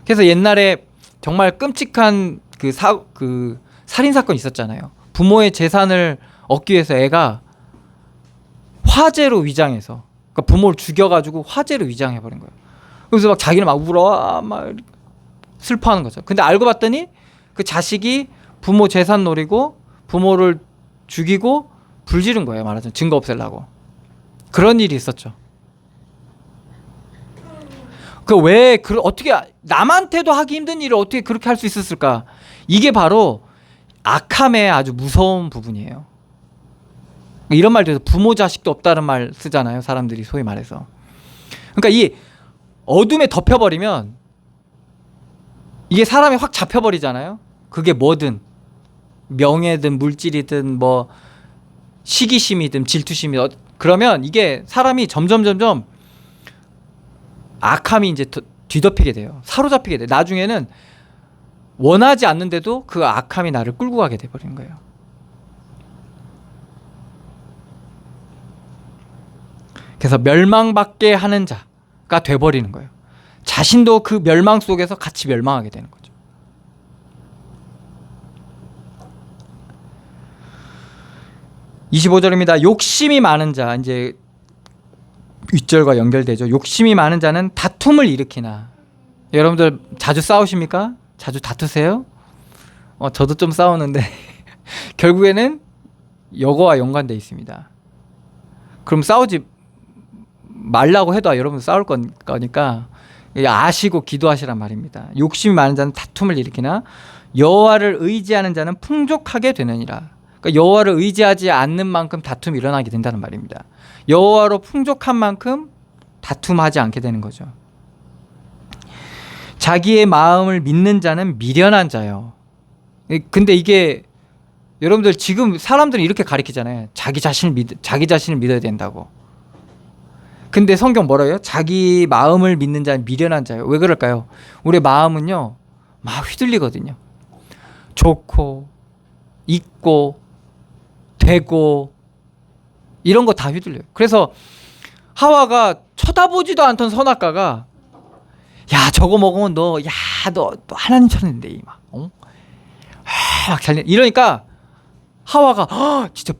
그래서 옛날에 정말 끔찍한 그 살인 사건이 있었잖아요. 부모의 재산을 얻기 위해서 애가 화재로 위장해서, 그러니까 부모를 죽여가지고 화재로 위장해버린 거예요. 그래서 막 자기는 막 울어, 막 슬퍼하는 거죠. 근데 알고 봤더니 그 자식이 부모 재산 노리고 부모를 죽이고 불 지른 거예요. 말하자면 증거 없애려고. 그런 일이 있었죠. 어떻게 남한테도 하기 힘든 일을 어떻게 그렇게 할 수 있었을까? 이게 바로 악함의 아주 무서운 부분이에요. 이런 말도 해서 부모 자식도 없다는 말 쓰잖아요. 사람들이 소위 말해서. 그러니까 이 어둠에 덮여버리면 이게 사람이 확 잡혀버리잖아요. 그게 뭐든 명예든 물질이든 뭐 시기심이든 질투심이 그러면 이게 사람이 점점 악함이 이제 뒤덮이게 돼요. 사로잡히게 돼요. 나중에는 원하지 않는데도 그 악함이 나를 끌고 가게 돼버리는 거예요. 그래서 멸망받게 하는 자가 돼버리는 거예요. 자신도 그 멸망 속에서 같이 멸망하게 되는 거죠. (25절입니다) 욕심이 많은 자, 이제 윗절과 연결되죠. 욕심이 많은 자는 다툼을 일으키나. 여러분들 자주 싸우십니까? 자주 다투세요? 저도 좀 싸우는데 결국에는 여거와 연관되어 있습니다. 그럼 싸우지 말라고 해도 여러분 싸울 거니까 아시고 기도하시란 말입니다. 욕심이 많은 자는 다툼을 일으키나 여호와를 의지하는 자는 풍족하게 되느니라. 그러니까 여호와를 의지하지 않는 만큼 다툼이 일어나게 된다는 말입니다. 여호와로 풍족한 만큼 다툼하지 않게 되는 거죠. 자기의 마음을 믿는 자는 미련한 자요. 근데 이게 여러분들 지금 사람들은 이렇게 가르치잖아요. 자기 자신을 믿어야 된다고. 근데 성경 뭐라고요? 자기 마음을 믿는 자는 미련한 자요. 왜 그럴까요? 우리 마음은요 막 휘둘리거든요. 좋고 있고 되고 이런 거 다 휘둘려요. 그래서 하와가 쳐다보지도 않던 선악과가 야 저거 먹으면 너 하나님처럼 된대 막 잘 이러니까 하와가 진짜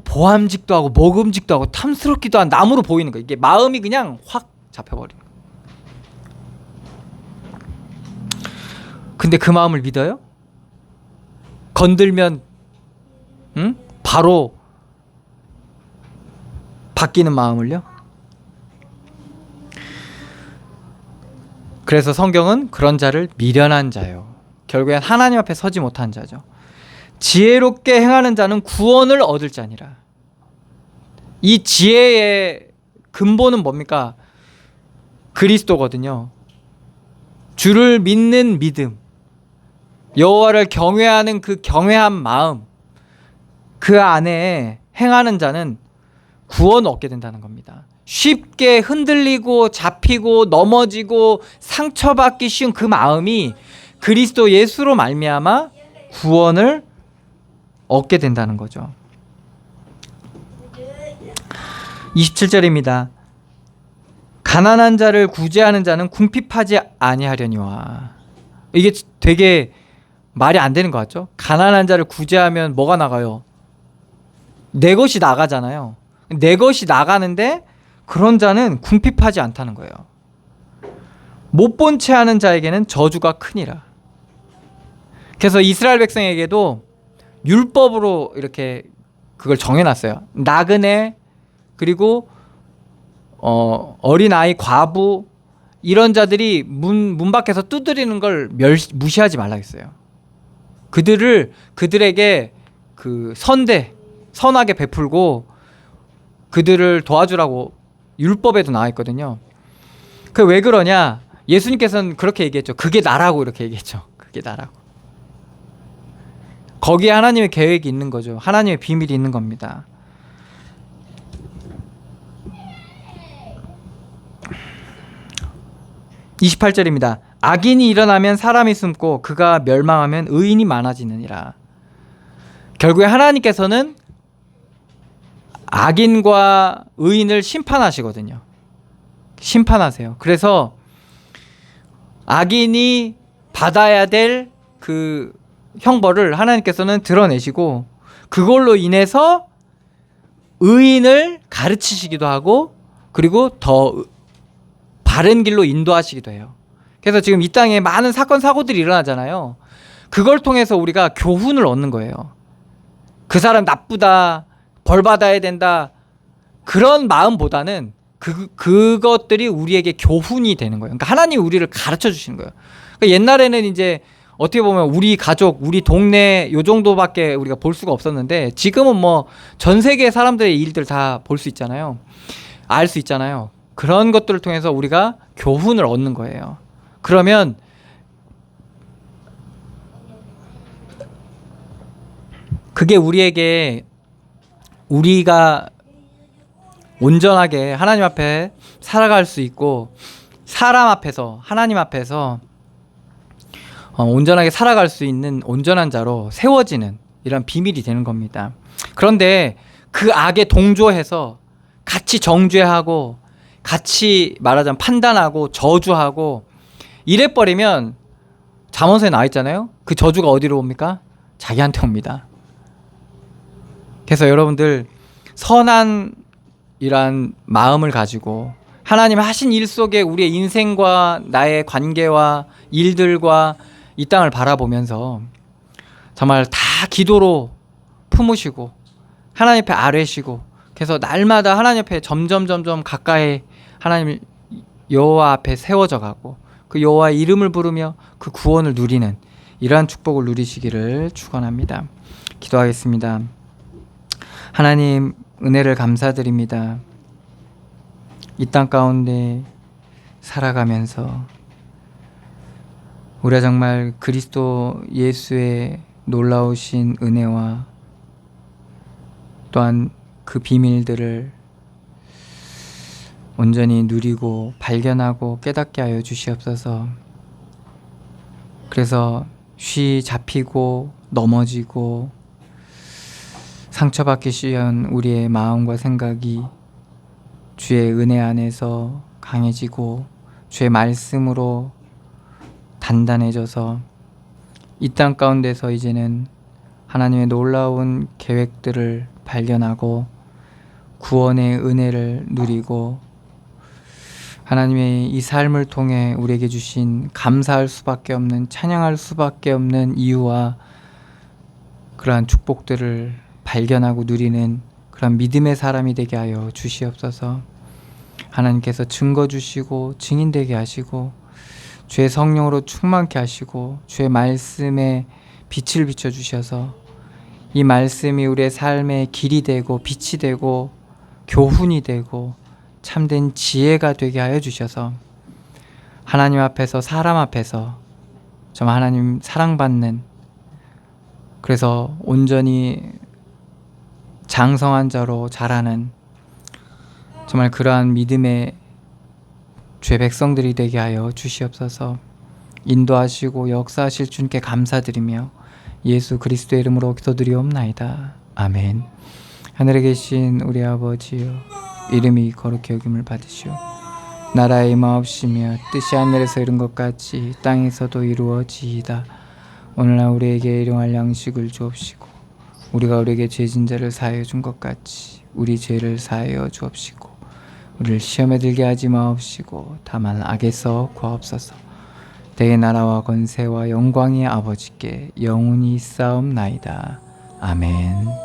보암직도 하고 먹음직도 하고 탐스럽기도 한 나무로 보이는 거예요. 이게 마음이 그냥 확 잡혀버리는 거예요. 근데 그 마음을 믿어요? 건들면 바로 바뀌는 마음을요? 그래서 성경은 그런 자를 미련한 자요. 결국엔 하나님 앞에 서지 못한 자죠. 지혜롭게 행하는 자는 구원을 얻을 자니라. 이 지혜의 근본은 뭡니까? 그리스도거든요. 주를 믿는 믿음, 여호와를 경외하는 그 경외한 마음, 그 안에 행하는 자는 구원을 얻게 된다는 겁니다. 쉽게 흔들리고 잡히고 넘어지고 상처받기 쉬운 그 마음이 그리스도 예수로 말미암아 구원을 얻게 된다는 거죠. 27절입니다. 가난한 자를 구제하는 자는 궁핍하지 아니하려니와. 이게 되게 말이 안 되는 것 같죠? 가난한 자를 구제하면 뭐가 나가요? 내 것이 나가잖아요. 내 것이 나가는데 그런 자는 궁핍하지 않다는 거예요. 못 본 채 하는 자에게는 저주가 크니라. 그래서 이스라엘 백성에게도 율법으로 이렇게 그걸 정해놨어요. 나그네 그리고 어린아이 과부 이런 자들이 문 밖에서 두드리는 걸 무시하지 말라 했어요. 그들에게 그 선하게 베풀고 그들을 도와주라고 율법에도 나와 있거든요. 그 왜 그러냐? 예수님께서는 그렇게 얘기했죠. 그게 나라고 이렇게 얘기했죠. 그게 나라고. 거기에 하나님의 계획이 있는 거죠. 하나님의 비밀이 있는 겁니다. (28절입니다) 악인이 일어나면 사람이 숨고 그가 멸망하면 의인이 많아지느니라. 결국에 하나님께서는 악인과 의인을 심판하시거든요. 심판하세요. 그래서 악인이 받아야 될 그 형벌을 하나님께서는 드러내시고 그걸로 인해서 의인을 가르치시기도 하고 그리고 더 바른 길로 인도하시기도 해요. 그래서 지금 이 땅에 많은 사건 사고들이 일어나잖아요. 그걸 통해서 우리가 교훈을 얻는 거예요. 그 사람 나쁘다, 벌 받아야 된다, 그런 마음보다는 그것들이 우리에게 교훈이 되는 거예요. 그러니까 하나님이 우리를 가르쳐 주시는 거예요. 그러니까 옛날에는 이제 어떻게 보면 우리 가족, 우리 동네 요 정도밖에 우리가 볼 수가 없었는데 지금은 뭐 전 세계 사람들의 일들 다 볼 수 있잖아요. 알 수 있잖아요. 그런 것들을 통해서 우리가 교훈을 얻는 거예요. 그러면 그게 우리가 온전하게 하나님 앞에 살아갈 수 있고, 사람 앞에서, 하나님 앞에서 온전하게 살아갈 수 있는 온전한 자로 세워지는 이런 비밀이 되는 겁니다. 그런데 그 악에 동조해서 같이 정죄하고, 같이 말하자면 판단하고 저주하고 이래버리면, 잠언서에 나와 있잖아요. 그 저주가 어디로 옵니까? 자기한테 옵니다. 그래서 여러분들, 선한 이란 마음을 가지고 하나님 하신 일 속에 우리의 인생과 나의 관계와 일들과 이 땅을 바라보면서 정말 다 기도로 품으시고 하나님 앞에 아뢰시고, 그래서 날마다 하나님 앞에 점점 가까이 하나님 여호와 앞에 세워져 가고, 그 여호와의 이름을 부르며 그 구원을 누리는 이러한 축복을 누리시기를 축원합니다. 기도하겠습니다. 하나님, 은혜를 감사드립니다. 이 땅 가운데 살아가면서 우리가 정말 그리스도 예수의 놀라우신 은혜와 또한 그 비밀들을 온전히 누리고 발견하고 깨닫게 하여 주시옵소서. 그래서 쉬 잡히고 넘어지고 상처받기 쉬운 우리의 마음과 생각이 주의 은혜 안에서 강해지고 주의 말씀으로 단단해져서 이 땅 가운데서 이제는 하나님의 놀라운 계획들을 발견하고 구원의 은혜를 누리고 하나님의 이 삶을 통해 우리에게 주신 감사할 수밖에 없는, 찬양할 수밖에 없는 이유와 그러한 축복들을 발견하고 누리는 그런 믿음의 사람이 되게 하여 주시옵소서. 하나님께서 증거 주시고 증인되게 하시고 주의 성령으로 충만케 하시고 주의 말씀에 빛을 비춰 주셔서 이 말씀이 우리의 삶의 길이 되고 빛이 되고 교훈이 되고 참된 지혜가 되게 하여 주셔서 하나님 앞에서, 사람 앞에서 정말 하나님 사랑받는, 그래서 온전히 장성한 자로 자라는 정말 그러한 믿음의 주의 백성들이 되게 하여 주시옵소서. 인도하시고 역사하실 주님께 감사드리며 예수 그리스도의 이름으로 기도드리옵나이다. 아멘. 하늘에 계신 우리 아버지여, 이름이 거룩히 여김을 받으시오. 나라의 임하옵시며 뜻이 하늘에서 이룬 것 같이 땅에서도 이루어지이다. 오늘날 우리에게 일용할 양식을 주옵시고 우리가 우리에게 죄진 자를 사하여 준 것 같이 우리 죄를 사하여 주옵시고 우리를 시험에 들게 하지 마옵시고 다만 악에서 구하옵소서. 대의 나라와 권세와 영광이 아버지께 영원히 있사옵나이다. 아멘.